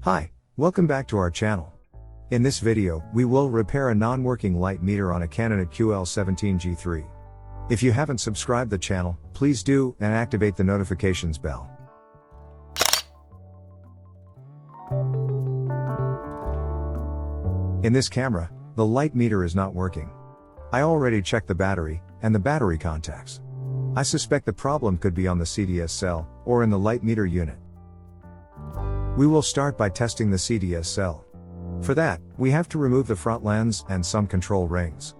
Hi, welcome back to our channel. In this video, we will repair a non-working light meter on a Canon QL17 GIII. If you haven't subscribed the channel, please do, and activate the notifications bell. In this camera, the light meter is not working. I already checked the battery, and the battery contacts. I suspect the problem could be on the CdS cell, or in the light meter unit. We will start by testing the CdS cell. For that, we have to remove the front lens and some control rings.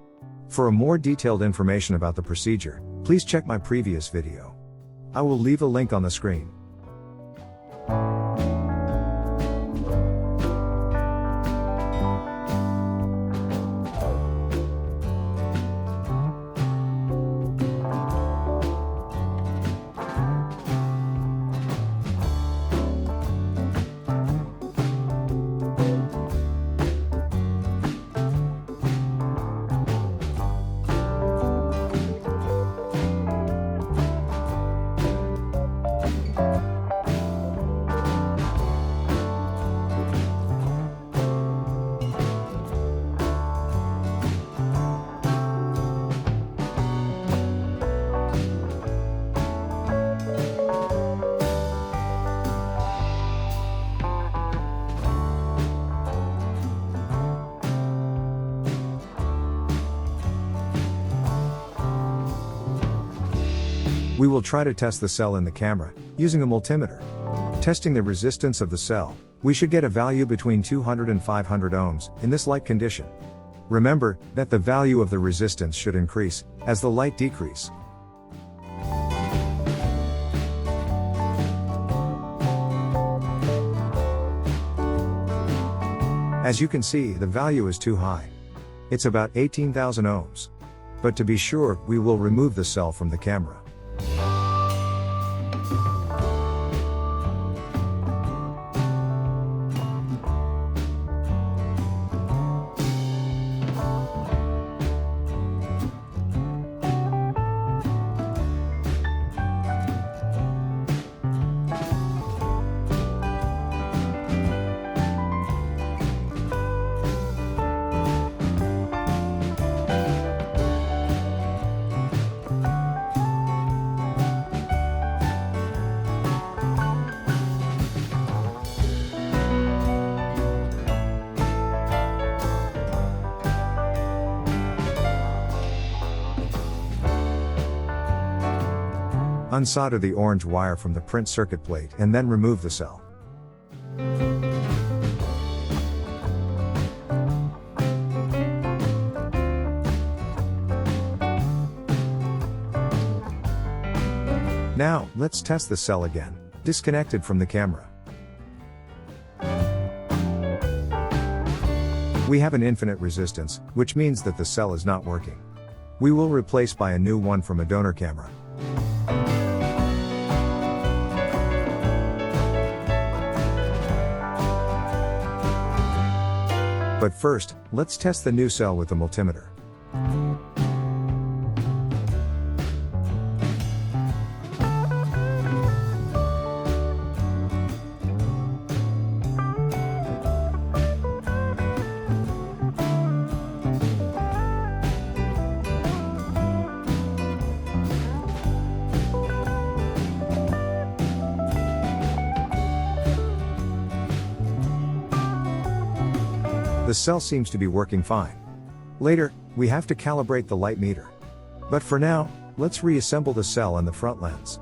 For a more detailed information about the procedure, please check my previous video. I will leave a link on the screen. We will try to test the cell in the camera, using a multimeter. Testing the resistance of the cell, we should get a value between 200 and 500 ohms, in this light condition. Remember, that the value of the resistance should increase, as the light decrease. As you can see, the value is too high. It's about 18,000 ohms. But to be sure, we will remove the cell from the camera. Unsolder the orange wire from the print circuit plate and then remove the cell. Now, let's test the cell again, disconnected from the camera. We have an infinite resistance, which means that the cell is not working. We will replace by a new one from a donor camera. But first, let's test the new cell with the multimeter. The cell seems to be working fine. Later, we have to calibrate the light meter. But for now, let's reassemble the cell and the front lens.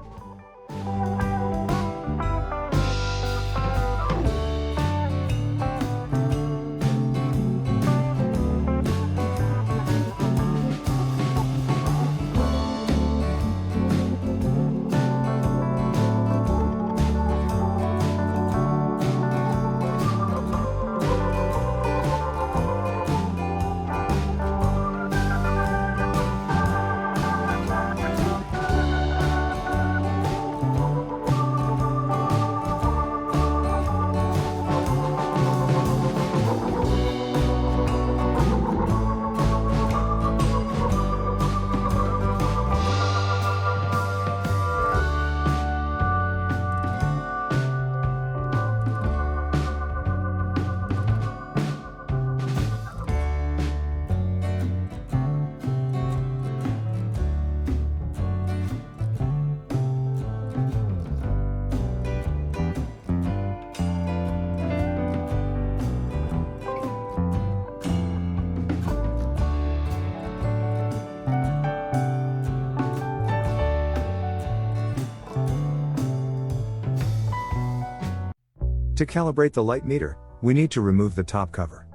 To calibrate the light meter, we need to remove the top cover.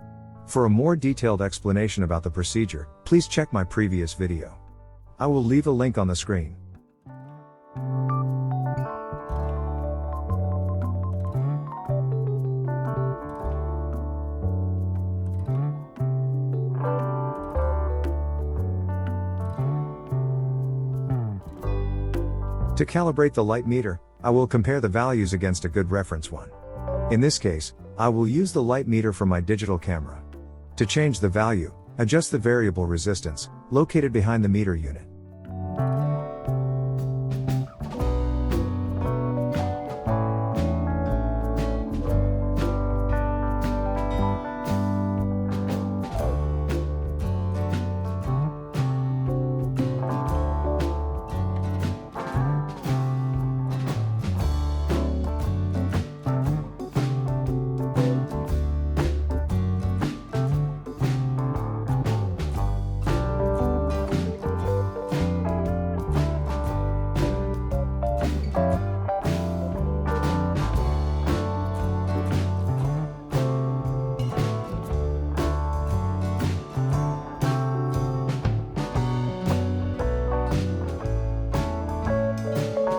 For a more detailed explanation about the procedure, please check my previous video. I will leave a link on the screen. To calibrate the light meter, I will compare the values against a good reference one. In this case, I will use the light meter from my digital camera. To change the value, adjust the variable resistance, located behind the meter unit.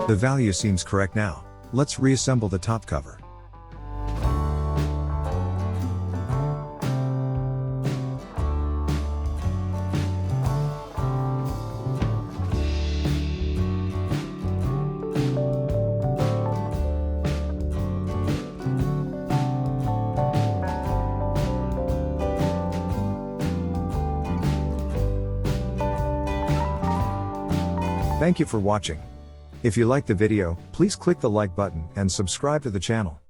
The value seems correct now. Let's reassemble the top cover. Thank you for watching. If you liked the video, please click the like button and subscribe to the channel.